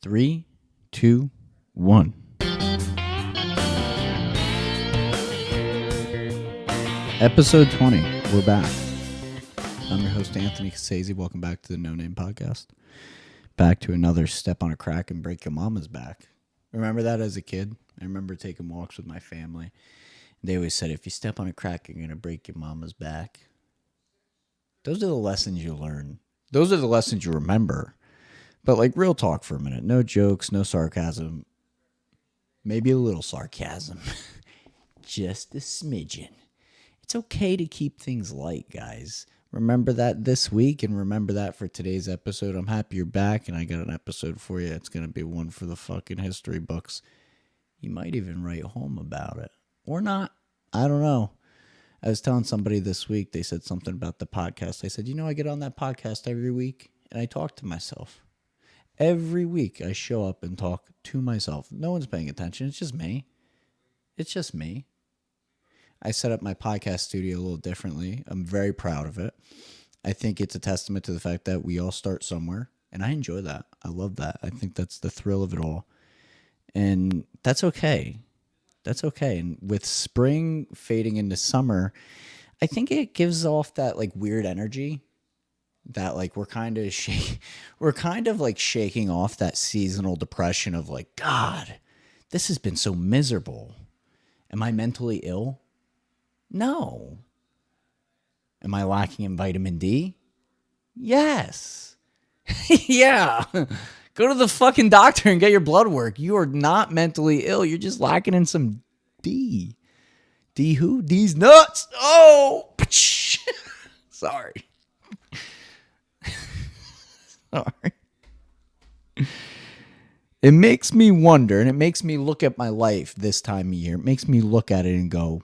3, 2, 1. Episode 20. We're back. I'm your host, Anthony Cassese. Welcome back to the No Name Podcast. Back to another step on a crack and break your mama's back. Remember that as a kid? I remember taking walks with my family. They always said, if you step on a crack, you're going to break your mama's back. Those are the lessons you learn. Those are the lessons you remember. But like real talk for a minute. No jokes, no sarcasm. Maybe a little sarcasm. Just a smidgen. It's okay to keep things light, guys. Remember that this week and remember that for today's episode. I'm happy you're back and I got an episode for you. It's going to be one for the fucking history books. You might even write home about it. Or not. I don't know. I was telling somebody this week, they said something about the podcast. I said, I get on that podcast every week and I talk to myself. Every week I show up and talk to myself. No one's paying attention. It's just me. It's just me. I set up my podcast studio a little differently. I'm very proud of it. I think it's a testament to the fact that we all start somewhere. And I enjoy that. I love that. I think that's the thrill of it all. And that's okay. That's okay. And with spring fading into summer, I think it gives off that like weird energy. That like we're kind of shaking off that seasonal depression of like, God, this has been so miserable. Am I mentally ill? No. Am I lacking in vitamin D? Yes. Yeah. Go to the fucking doctor and get your blood work. You are not mentally ill. You're just lacking in some D. D who? D's nuts. Oh. Sorry. Sorry. It makes me wonder, and it makes me look at my life this time of year. It makes me look at it and go,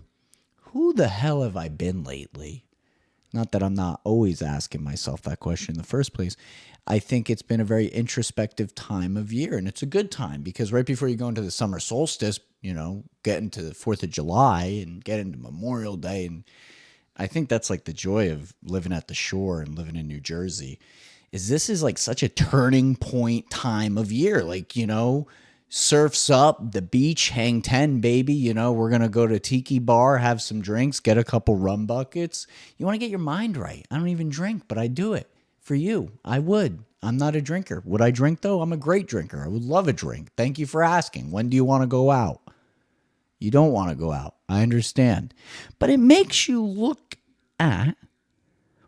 who the hell have I been lately? Not that I'm not always asking myself that question in the first place. I think it's been a very introspective time of year, and it's a good time because right before you go into the summer solstice, get into the 4th of July and get into Memorial Day, and I think that's like the joy of living at the shore and living in New Jersey. This is like such a turning point time of year. Like, surf's up, the beach, hang 10, baby. We're going to go to Tiki Bar, have some drinks, get a couple rum buckets. You want to get your mind right. I don't even drink, but I do it for you. I would. I'm not a drinker. Would I drink, though? I'm a great drinker. I would love a drink. Thank you for asking. When do you want to go out? You don't want to go out. I understand. But it makes you look at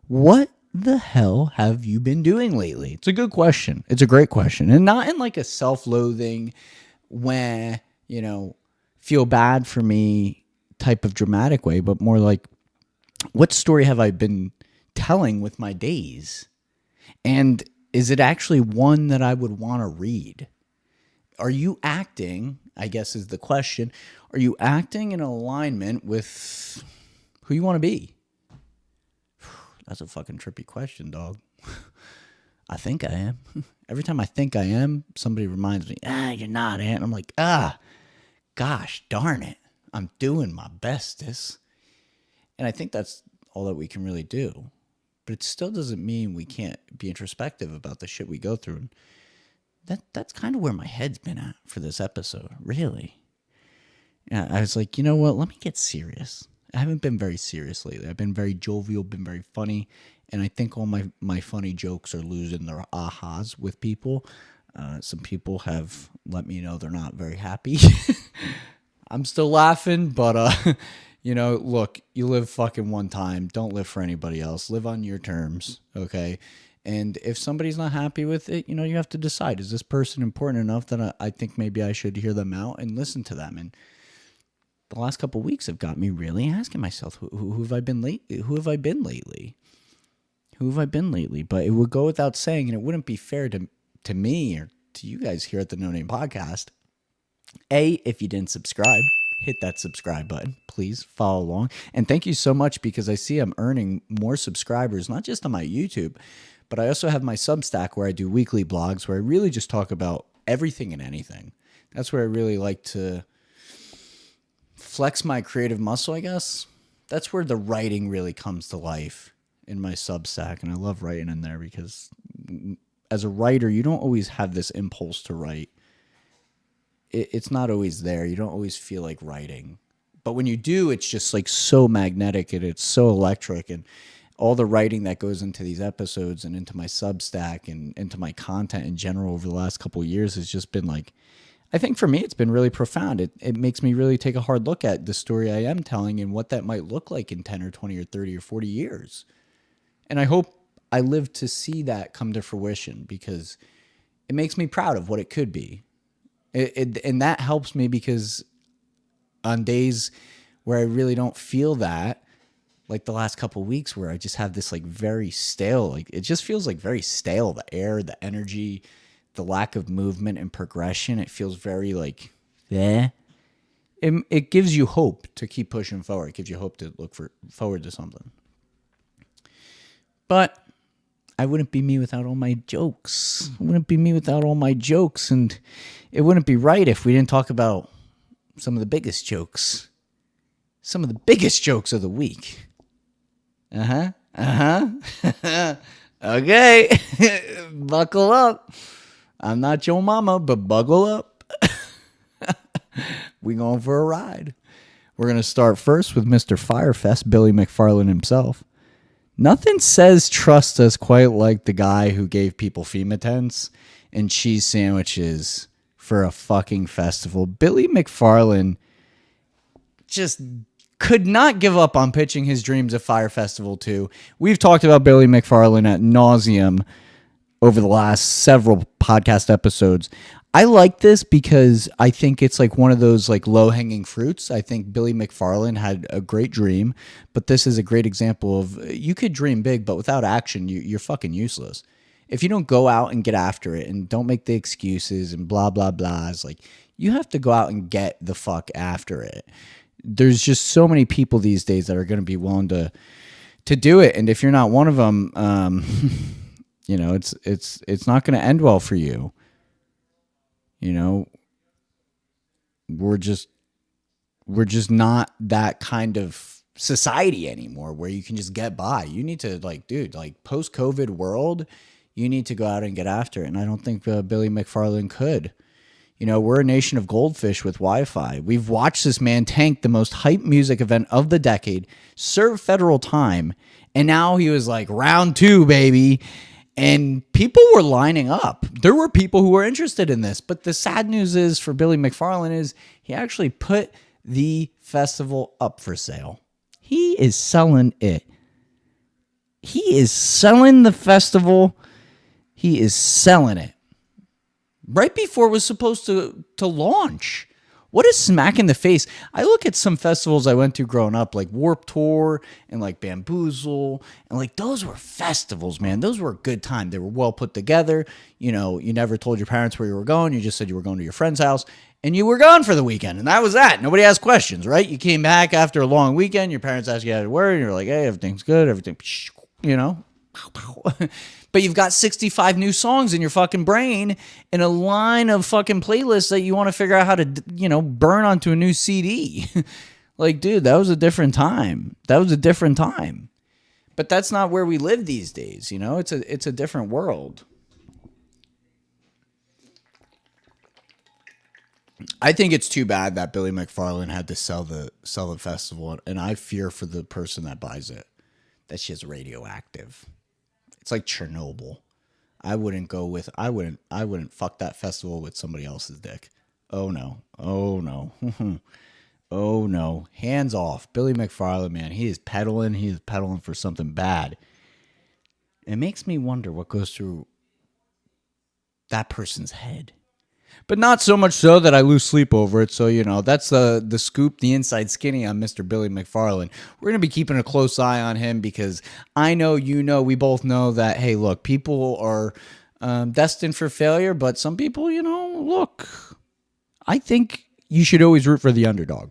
what the hell have you been doing lately? It's a good question. It's a great question. And not in like a self-loathing, feel bad for me type of dramatic way, but more like, what story have I been telling with my days? And is it actually one that I would want to read? Are you acting, I guess is the question, are you acting in alignment with who you want to be? That's a fucking trippy question, dog. I think I am. Every time I think I am, somebody reminds me, you're not, Ant. I'm like, gosh, darn it. I'm doing my bestest. And I think that's all that we can really do. But it still doesn't mean we can't be introspective about the shit we go through. And that's kind of where my head's been at for this episode, really. Yeah, I was like, you know what? Let me get serious. I haven't been very serious lately. I've been very jovial, been very funny, and I think all my funny jokes are losing their ahas with people. Some people have let me know they're not very happy. I'm still laughing, but, look, you live fucking one time. Don't live for anybody else. Live on your terms, okay? And if somebody's not happy with it, you have to decide, is this person important enough that I think maybe I should hear them out and listen to them? And the last couple of weeks have got me really asking myself, who have I been lately? Who have I been lately? Who have I been lately? But it would go without saying, and it wouldn't be fair to me or to you guys here at the No Name Podcast. If you didn't subscribe, hit that subscribe button. Please follow along. And thank you so much because I see I'm earning more subscribers, not just on my YouTube, but I also have my Substack where I do weekly blogs where I really just talk about everything and anything. That's where I really like to flex my creative muscle, I guess. That's where the writing really comes to life in my Substack. And I love writing in there because as a writer, you don't always have this impulse to write. It's not always there. You don't always feel like writing. But when you do, it's just like so magnetic and it's so electric. And all the writing that goes into these episodes and into my Substack and into my content in general over the last couple of years has just been like, I think for me, it's been really profound. It makes me really take a hard look at the story I am telling and what that might look like in 10 or 20 or 30 or 40 years. And I hope I live to see that come to fruition because it makes me proud of what it could be. And that helps me because on days where I really don't feel that, like the last couple of weeks where I just have this like very stale, like it just feels like very stale, the air, the energy, the lack of movement and progression. It feels very like, it gives you hope to keep pushing forward. It gives you hope to look forward to something. But I wouldn't be me without all my jokes. I wouldn't be me without all my jokes. And it wouldn't be right if we didn't talk about some of the biggest jokes. Some of the biggest jokes of the week. Okay. Buckle up. I'm not your mama, but buckle up. We going for a ride. We're going to start first with Mr. Firefest, Billy McFarland himself. Nothing says trust us quite like the guy who gave people FEMA tents and cheese sandwiches for a fucking festival. Billy McFarland just could not give up on pitching his dreams of Fire Festival 2. We've talked about Billy McFarland ad nauseum over the last several podcast episodes. I like this because I think it's like one of those like low-hanging fruits. I think Billy McFarland had a great dream, but this is a great example of you could dream big, but without action, you're fucking useless. If you don't go out and get after it and don't make the excuses and blah, blah, blah, it's like you have to go out and get the fuck after it. There's just so many people these days that are going to be willing to do it. And if you're not one of them, you know, it's not going to end well for you. You know, we're just not that kind of society anymore where you can just get by. You need to like, dude, like post-COVID world, you need to go out and get after it. And I don't think Billy McFarland could. You know, we're a nation of goldfish with Wi-Fi. We've watched this man tank the most hype music event of the decade, serve federal time, and now he was like, round 2, baby. And people were lining up. There were people who were interested in this. But the sad news is for Billy McFarland is he actually put the festival up for sale. He is selling it. He is selling the festival. He is selling it. Right before it was supposed to launch. What a smack in the face. I look at some festivals I went to growing up, like Warped Tour and like Bamboozle, and like those were festivals, man. Those were a good time. They were well put together. You know, you never told your parents where you were going. You just said you were going to your friend's house, and you were gone for the weekend, and that was that. Nobody asked questions, right? You came back after a long weekend. Your parents asked you how to work, and you're like, hey, everything's good. Everything, you know. But you've got 65 new songs in your fucking brain and a line of fucking playlists that you want to figure out how to, you know, burn onto a new CD. Like, dude, that was a different time. That was a different time. But that's not where we live these days, you know? It's a different world. I think it's too bad that Billy McFarland had to sell the festival, and I fear for the person that buys it. That shit's radioactive. It's like Chernobyl. I wouldn't fuck that festival with somebody else's dick. Oh no. Oh no. Oh no. Hands off. Billy McFarland, man. He is peddling for something bad. It makes me wonder what goes through that person's head. But not so much so that I lose sleep over it. So, you know, that's the scoop, the inside skinny on Mr. Billy McFarland. We're going to be keeping a close eye on him because I know, you know, we both know that, hey, look, people are destined for failure. But some people, you know, look, I think you should always root for the underdog.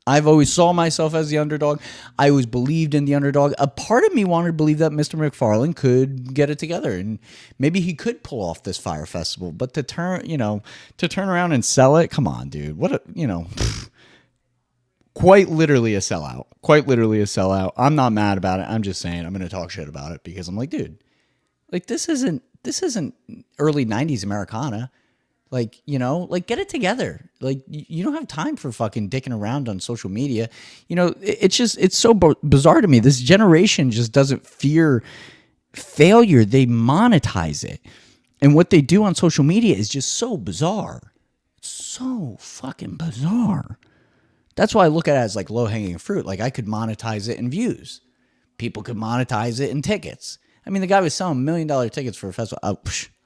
I've always saw myself as the underdog. I always believed in the underdog. A part of me wanted to believe that Mr. McFarland could get it together and maybe he could pull off this Fire Festival. But to turn around and sell it, come on, dude. What a, you know, quite literally a sellout. Quite literally a sellout. I'm not mad about it. I'm just saying I'm going to talk shit about it because I'm like, dude, Like this isn't early 90s Americana. Like, like get it together. Like you don't have time for fucking dicking around on social media. It's so bizarre to me. This generation just doesn't fear failure. They monetize it. And what they do on social media is just so bizarre. So fucking bizarre. That's why I look at it as like low-hanging fruit. Like I could monetize it in views. People could monetize it in tickets. I mean, the guy was selling $1 million tickets for a festival.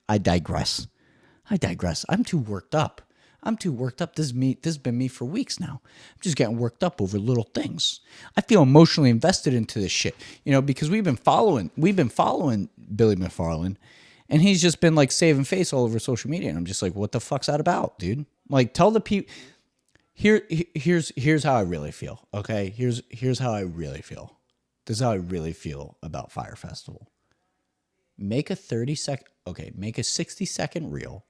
I digress. I'm too worked up. This is me. This has been me for weeks now. I'm just getting worked up over little things. I feel emotionally invested into this shit, because we've been following Billy McFarland, and he's just been like saving face all over social media. And I'm just like, what the fuck's that about, dude? Like, tell the people. Here's how I really feel. Okay, here's how I really feel. This is how I really feel about Fire Festival. Make a 60-second reel.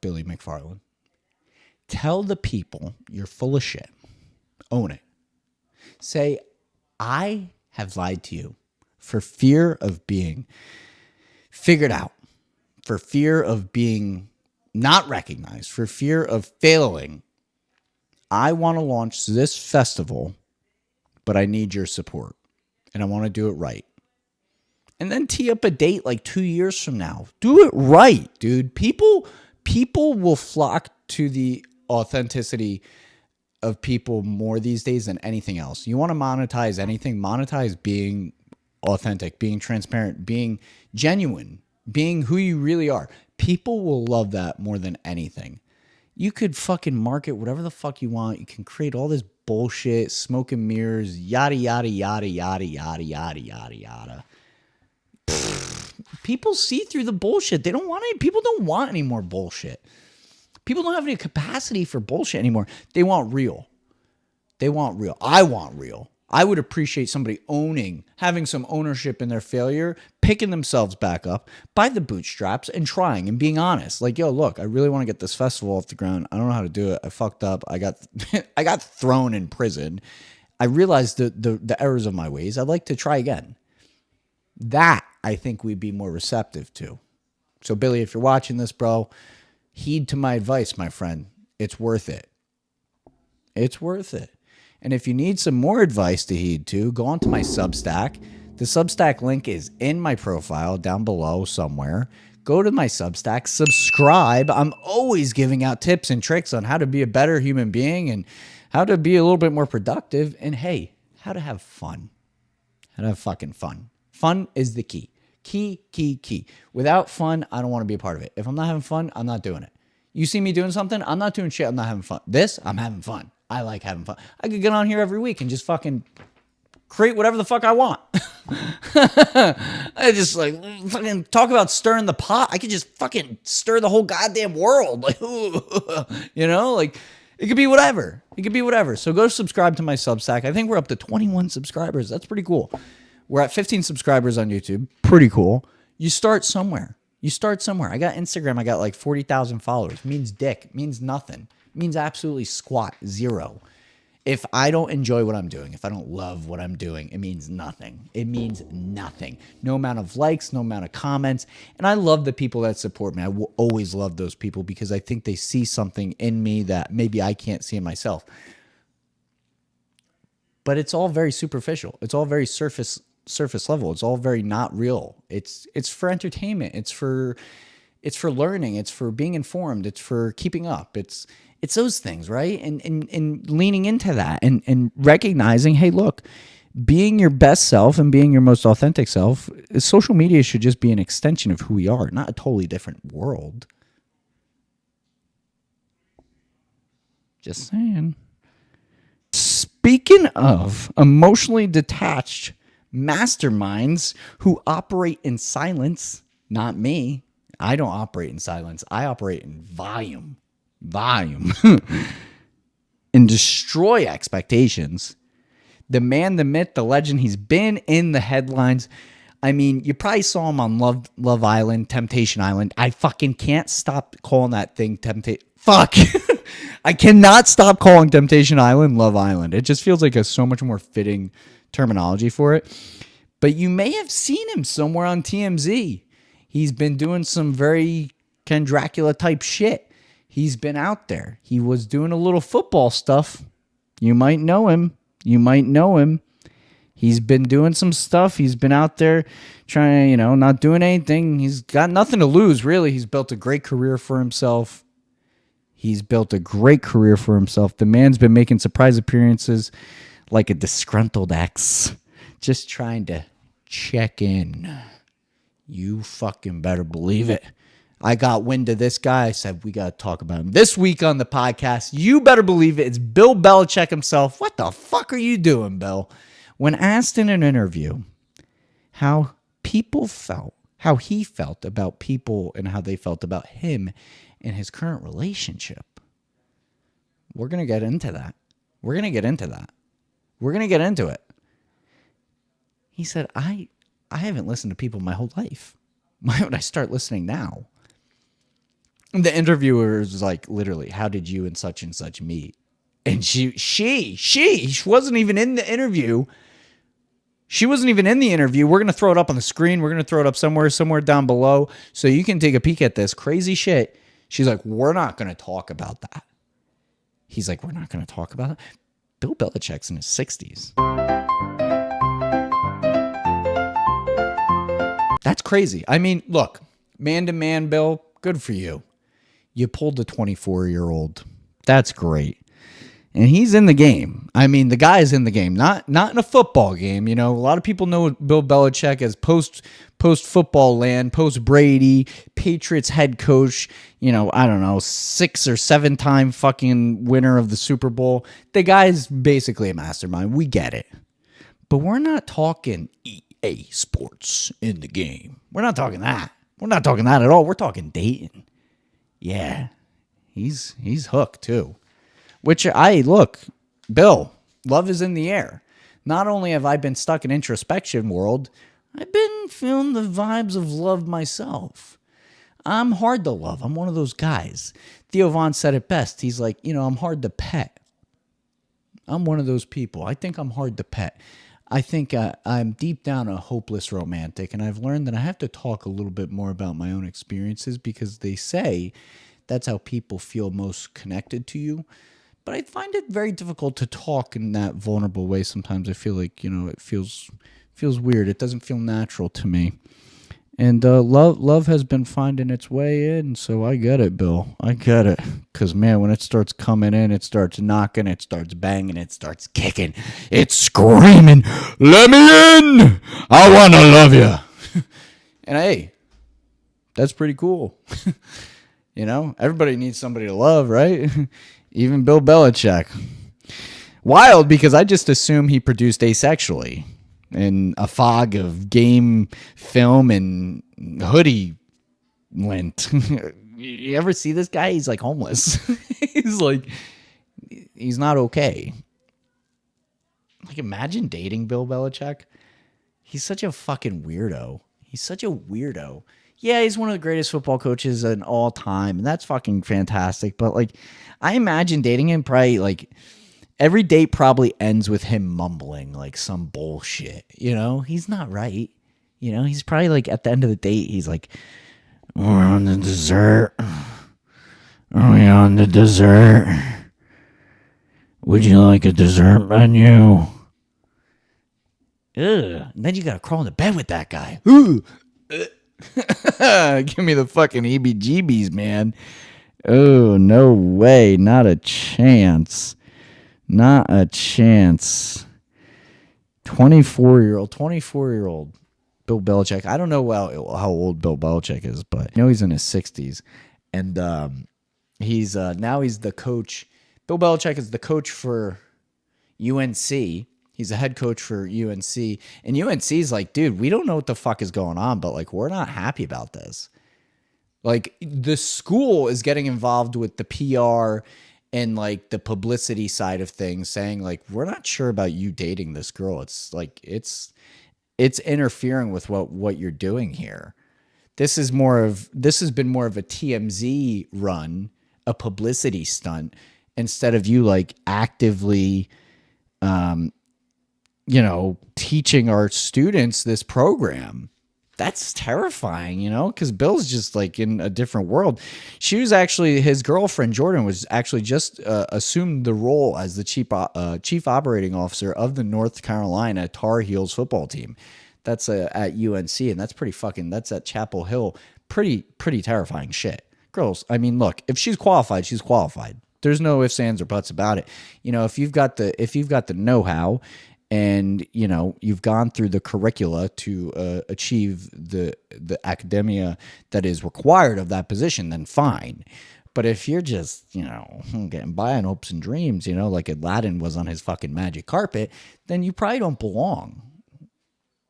Billy McFarland. Tell the people you're full of shit. Own it. Say, I have lied to you for fear of being figured out, for fear of being not recognized, for fear of failing. I want to launch this festival, but I need your support, and I want to do it right. And then tee up a date like 2 years from now. Do it right, dude. People will flock to the authenticity of people more these days than anything else. You want to monetize anything, monetize being authentic, being transparent, being genuine, being who you really are. People will love that more than anything. You could fucking market whatever the fuck you want. You can create all this bullshit, smoke and mirrors, yada, yada, yada, yada, yada, yada, yada, yada. People see through the bullshit. They don't want any. People don't want any more bullshit. People don't have any capacity for bullshit anymore. They want real. I want real. I would appreciate somebody having some ownership in their failure, picking themselves back up by the bootstraps and trying and being honest. Like, yo, look, I really want to get this festival off the ground. I don't know how to do it. I fucked up. I got thrown in prison. I realized the errors of my ways. I'd like to try again. That I think we'd be more receptive to. So, Billy, if you're watching this, bro, heed to my advice, my friend. It's worth it. It's worth it. And if you need some more advice to heed to, go on to my Substack. The Substack link is in my profile down below somewhere. Go to my Substack, subscribe. I'm always giving out tips and tricks on how to be a better human being and how to be a little bit more productive. And hey, how to have fun. How to have fucking fun. Fun is the key. Key. Without fun, I don't want to be a part of it. If I'm not having fun, I'm not doing it. You see me doing something, I'm not doing shit, I'm not having fun. This, I'm having fun. I like having fun. I could get on here every week and just fucking create whatever the fuck I want. I just like fucking talk about stirring the pot. I could just fucking stir the whole goddamn world. Like, like it could be whatever. So go subscribe to my Substack. I think we're up to 21 subscribers. That's pretty cool. We're at 15 subscribers on YouTube. Pretty cool. You start somewhere. I got Instagram. I got like 40,000 followers. Means dick. Means nothing. Means absolutely squat. Zero. If I don't enjoy what I'm doing, if I don't love what I'm doing, it means nothing. No amount of likes, no amount of comments. And I love the people that support me. I will always love those people because I think they see something in me that maybe I can't see in myself. But it's all very superficial. It's all very surface level. It's all very not real. It's for entertainment. It's for learning. It's for being informed. It's for keeping up. It's those things, right? And leaning into that and recognizing, hey, look, being your best self and being your most authentic self, social media should just be an extension of who we are, not a totally different world. Just saying. Speaking of emotionally detached masterminds who operate in silence, not me. I don't operate in silence. I operate in volume and destroy expectations. The man, the myth, the legend, he's been in the headlines. I mean, you probably saw him on Love Island, Temptation Island. I fucking can't stop calling that thing Fuck. I cannot stop calling Temptation Island Love Island. It just feels like a so much more fitting terminology for it. But you may have seen him somewhere on TMZ. He's been doing some very Ken Dracula type shit. He's been out there. He was doing a little football stuff. You might know him. He's been doing some stuff. He's been out there trying, not doing anything. He's got nothing to lose, really. He's built a great career for himself. The man's been making surprise appearances like a disgruntled ex, just trying to check in. You fucking better believe it. I got wind of this guy. I said, we got to talk about him this week on the podcast. You better believe it. It's Bill Belichick himself. What the fuck are you doing, Bill? When asked in an interview how he felt about people and how they felt about him and his current relationship, we're going to get into that. We're going to get into it. He said, I haven't listened to people my whole life. Why would I start listening now? The interviewer was like, literally, how did you and such meet? And she wasn't even in the interview. We're going to throw it up on the screen. We're going to throw it up somewhere down below so you can take a peek at this crazy shit. She's like, we're not going to talk about that. He's like, we're not going to talk about it. Bill Belichick's in his 60s. That's crazy. I mean, look, man to man, Bill, good for you. You pulled the 24-year-old. That's great. And he's in the game. I mean, the guy's in the game, not in a football game. A lot of people know Bill Belichick as post-football land, post-Brady, Patriots head coach, I don't know, 6 or 7-time fucking winner of the Super Bowl. The guy's basically a mastermind. We get it. But we're not talking EA Sports in the game. We're not talking that. We're not talking that at all. We're talking Dayton. Yeah, he's hooked too. Bill, love is in the air. Not only have I been stuck in introspection world, I've been feeling the vibes of love myself. I'm hard to love. I'm one of those guys. Theo Von said it best. He's like, I'm hard to pet. I'm one of those people. I think I'm hard to pet. I think I'm deep down a hopeless romantic, and I've learned that I have to talk a little bit more about my own experiences because they say that's how people feel most connected to you. But I find it very difficult to talk in that vulnerable way. Sometimes I feel like, it feels weird. It doesn't feel natural to me. And love has been finding its way in, so I get it, Bill. I get it. Because, man, when it starts coming in, it starts knocking, it starts banging, it starts kicking, it's screaming, let me in! I want to love you. And, hey, that's pretty cool. Everybody needs somebody to love, right? Even Bill Belichick. Wild, because I just assume he produced asexually. In a fog of game film and hoodie lint. You ever see this guy? He's like homeless. He's not okay. Like, imagine dating Bill Belichick. He's such a fucking weirdo. Yeah, he's one of the greatest football coaches in all time, and that's fucking fantastic. But, I imagine dating him probably, every date probably ends with him mumbling some bullshit. He's not right. He's probably at the end of the date, he's like, we're on the dessert. Are we on the dessert? Would you like a dessert menu? Ugh. And then you gotta crawl into bed with that guy. Ooh. Give me the fucking heebie-jeebies, man. Oh, no way. Not a chance. 24-year-old Bill Belichick. I don't know how old Bill Belichick is, but I know he's in his 60s. And he's now he's the coach. Bill Belichick is the coach for UNC. He's a head coach for UNC. And UNC's like, dude, we don't know what the fuck is going on, but we're not happy about this. The school is getting involved with the PR and the publicity side of things, saying we're not sure about you dating this girl. It's it's interfering with what you're doing here. This has been more of a TMZ run, a publicity stunt, instead of you actively teaching our students this program. That's terrifying, because Bill's just like in a different world. She was actually, his girlfriend, Jordan, was actually just assumed the role as the chief operating officer of the North Carolina Tar Heels football team. That's at UNC, and that's at Chapel Hill. Pretty terrifying shit. Girls, I mean, look, if she's qualified, she's qualified. There's no ifs, ands, or buts about it. If you've got the know-how, and you've gone through the curricula to achieve the academia that is required of that position, then fine. But if you're just getting by on hopes and dreams, like Aladdin was on his fucking magic carpet, then you probably don't belong.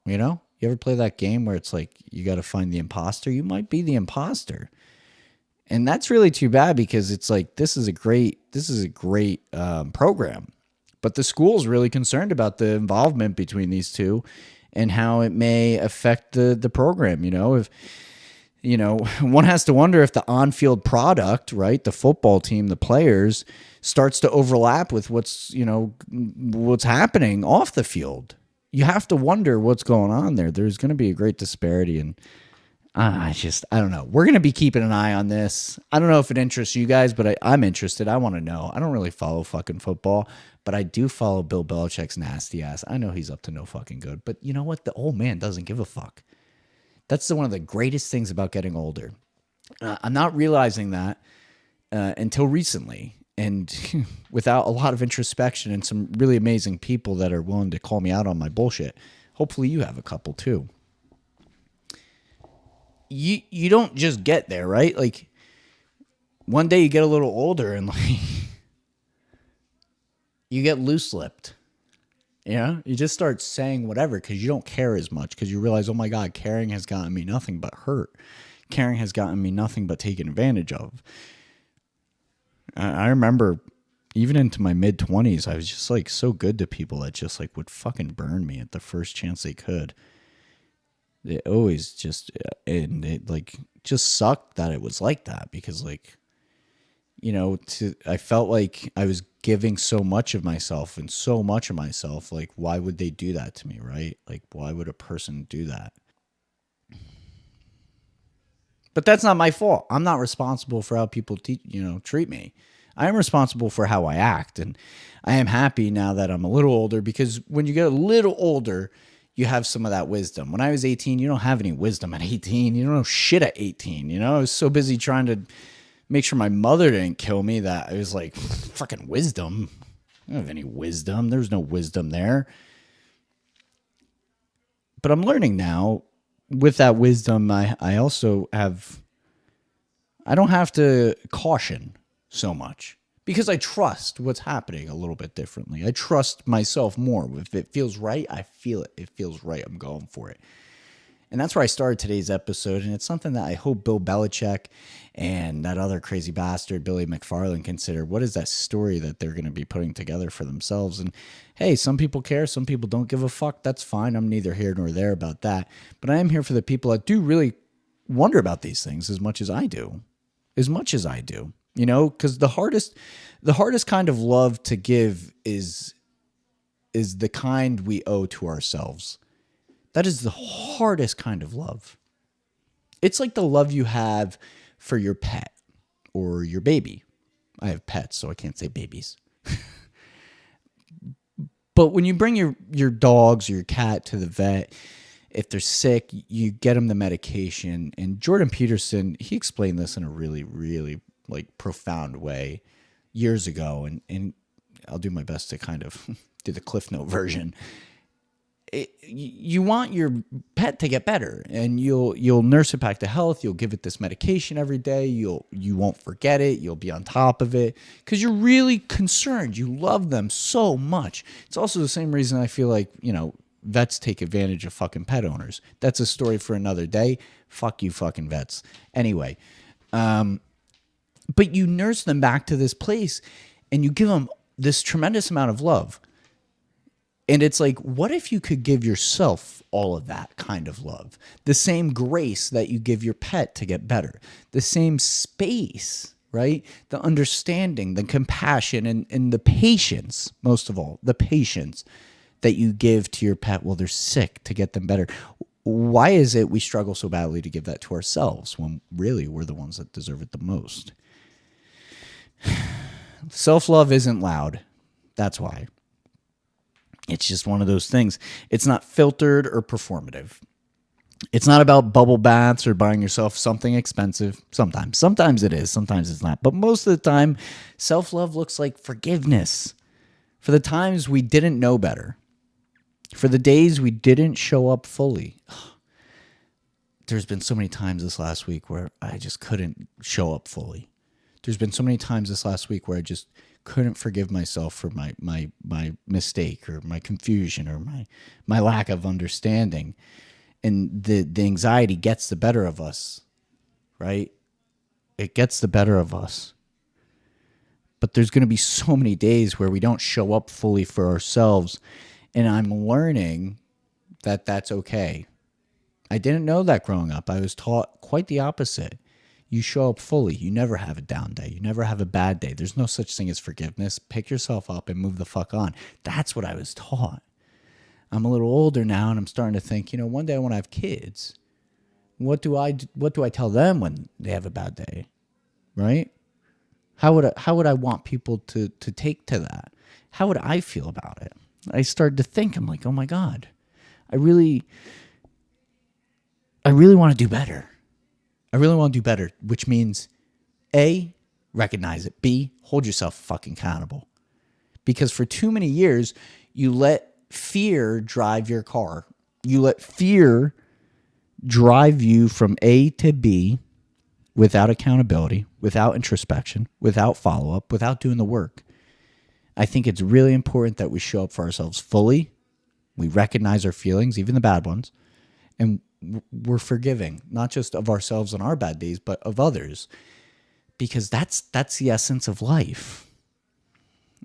You ever play that game where it's like you got to find the imposter? You might be the imposter. And that's really too bad, because it's like this is a great program. But the school's really concerned about the involvement between these two and how it may affect the program. If one has to wonder if the on-field product, right, the football team, the players, starts to overlap with what's happening off the field. You have to wonder what's going on there. There's going to be a great disparity, and I don't know. We're going to be keeping an eye on this. I don't know if it interests you guys, but I'm interested. I want to know. I don't really follow fucking football, but I do follow Bill Belichick's nasty ass. I know he's up to no fucking good, but you know what? The old man doesn't give a fuck. That's one of the greatest things about getting older. I'm not realizing that until recently, and without a lot of introspection and some really amazing people that are willing to call me out on my bullshit. Hopefully you have a couple too. You don't just get there, right? Like one day you get a little older and like you get loose-lipped. You just start saying whatever because you don't care as much, because you realize, oh my God, caring has gotten me nothing but hurt. Caring has gotten me nothing but taken advantage of. I remember even into my mid-20s, I was just like so good to people that just like would fucking burn me at the first chance they could. It always just, and it like just sucked that it was like that, because like, I felt like I was giving so much of myself, like, why would they do that to me, right? Like, why would a person do that? But that's not my fault. I'm not responsible for how people treat me. I am responsible for how I act, and I am happy now that I'm a little older, because when you get a little older, you have some of that wisdom. When I was 18, you don't have any wisdom at 18. You don't know shit at 18. I was so busy trying to make sure my mother didn't kill me that I was like, fucking wisdom. I don't have any wisdom. There's no wisdom there. But I'm learning now, with that wisdom, I also have, I don't have to caution so much, because I trust what's happening a little bit differently. I trust myself more. If it feels right, I feel it. It feels right. I'm going for it. And that's where I started today's episode. And it's something that I hope Bill Belichick and that other crazy bastard, Billy McFarland, consider. What is that story that they're going to be putting together for themselves? And hey, some people care. Some people don't give a fuck. That's fine. I'm neither here nor there about that. But I am here for the people that do really wonder about these things as much as I do. Because the hardest kind of love to give is the kind we owe to ourselves. That is the hardest kind of love. It's like the love you have for your pet or your baby. I have pets, so I can't say babies. But when you bring your dogs or your cat to the vet, if they're sick, you get them the medication. And Jordan Peterson, he explained this in a really, really like profound way years ago. And I'll do my best to kind of do the Cliff Note version. You want your pet to get better, and you'll nurse it back to health. You'll give it this medication every day. You won't forget it. You'll be on top of it because you're really concerned. You love them so much. It's also the same reason I feel like, vets take advantage of fucking pet owners. That's a story for another day. Fuck you fucking vets. Anyway, but you nurse them back to this place, and you give them this tremendous amount of love. And it's like, what if you could give yourself all of that kind of love? The same grace that you give your pet to get better. The same space, right? The understanding, the compassion, and the patience, most of all, the patience that you give to your pet while they're sick to get them better. Why is it we struggle so badly to give that to ourselves when really we're the ones that deserve it the most? Self-love isn't loud. That's why. It's just one of those things. It's not filtered or performative. It's not about bubble baths or buying yourself something expensive. Sometimes it is. Sometimes it's not. But most of the time, self-love looks like forgiveness for the times we didn't know better, for the days we didn't show up fully. There's been so many times this last week where I just couldn't show up fully. There's been so many times this last week where I just couldn't forgive myself for my mistake or my confusion or my lack of understanding. And the anxiety gets the better of us, right? It gets the better of us. But there's going to be so many days where we don't show up fully for ourselves. And I'm learning that that's okay. I didn't know that growing up. I was taught quite the opposite. You show up fully. You never have a down day. You never have a bad day. There's no such thing as forgiveness. Pick yourself up and move the fuck on. That's what I was taught. I'm a little older now, and I'm starting to think, one day I want to have kids. What do I tell them when they have a bad day, right? How would I want people to take to that? How would I feel about it? I started to think, I'm like, oh my God, I really want to do better. I really want to do better, which means A, recognize it. B, hold yourself fucking accountable. Because for too many years, you let fear drive your car. You let fear drive you from A to B without accountability, without introspection, without follow-up, without doing the work. I think it's really important that we show up for ourselves fully. We recognize our feelings, even the bad ones, and we're forgiving, not just of ourselves on our bad days, but of others, because that's the essence of life.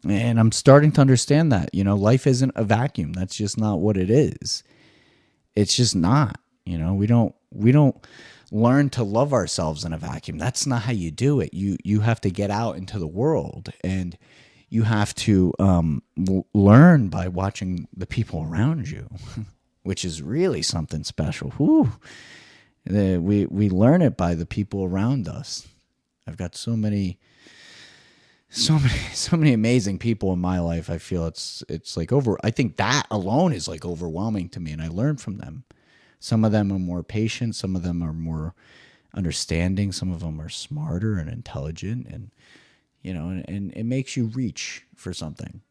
And I'm starting to understand that, life isn't a vacuum. That's just not what it is. It's just not, we don't learn to love ourselves in a vacuum. That's not how you do it. You have to get out into the world, and you have to learn by watching the people around you, which is really something special. Whew. We learn it by the people around us. I've got so many amazing people in my life. I feel it's like I think that alone is like overwhelming to me, and I learn from them. Some of them are more patient, some of them are more understanding, some of them are smarter and intelligent, and and it makes you reach for something.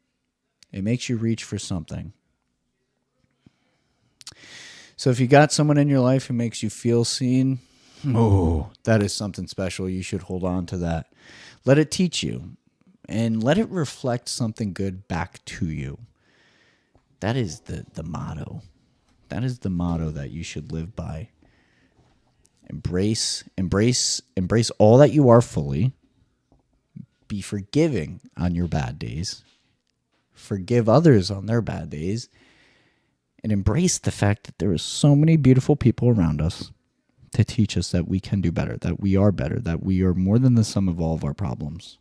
It makes you reach for something. So if you got someone in your life who makes you feel seen, that is something special. You should hold on to that. Let it teach you, and let it reflect something good back to you. That is the motto. That is the motto that you should live by. Embrace all that you are fully. Be forgiving on your bad days. Forgive others on their bad days. And embrace the fact that there are so many beautiful people around us to teach us that we can do better, that we are better, that we are more than the sum of all of our problems.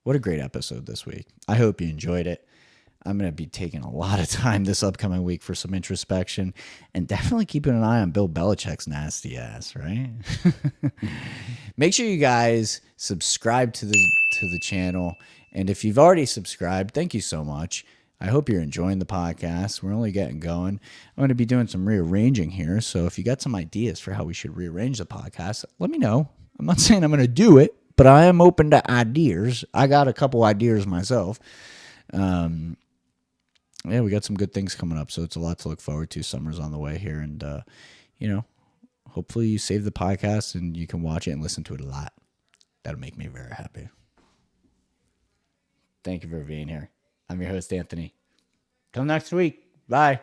What a great episode this week. I hope you enjoyed it. I'm going to be taking a lot of time this upcoming week for some introspection, and definitely keeping an eye on Bill Belichick's nasty ass, right? Make sure you guys subscribe to the channel. And if you've already subscribed, thank you so much. I hope you're enjoying the podcast. We're only getting going. I'm going to be doing some rearranging here. So if you got some ideas for how we should rearrange the podcast, let me know. I'm not saying I'm going to do it, but I am open to ideas. I got a couple ideas myself. Yeah, we got some good things coming up, so it's a lot to look forward to. Summer's on the way here, and hopefully you save the podcast and you can watch it and listen to it a lot. That'll make me very happy. Thank you for being here. I'm your host, Anthony. Till next week. Bye.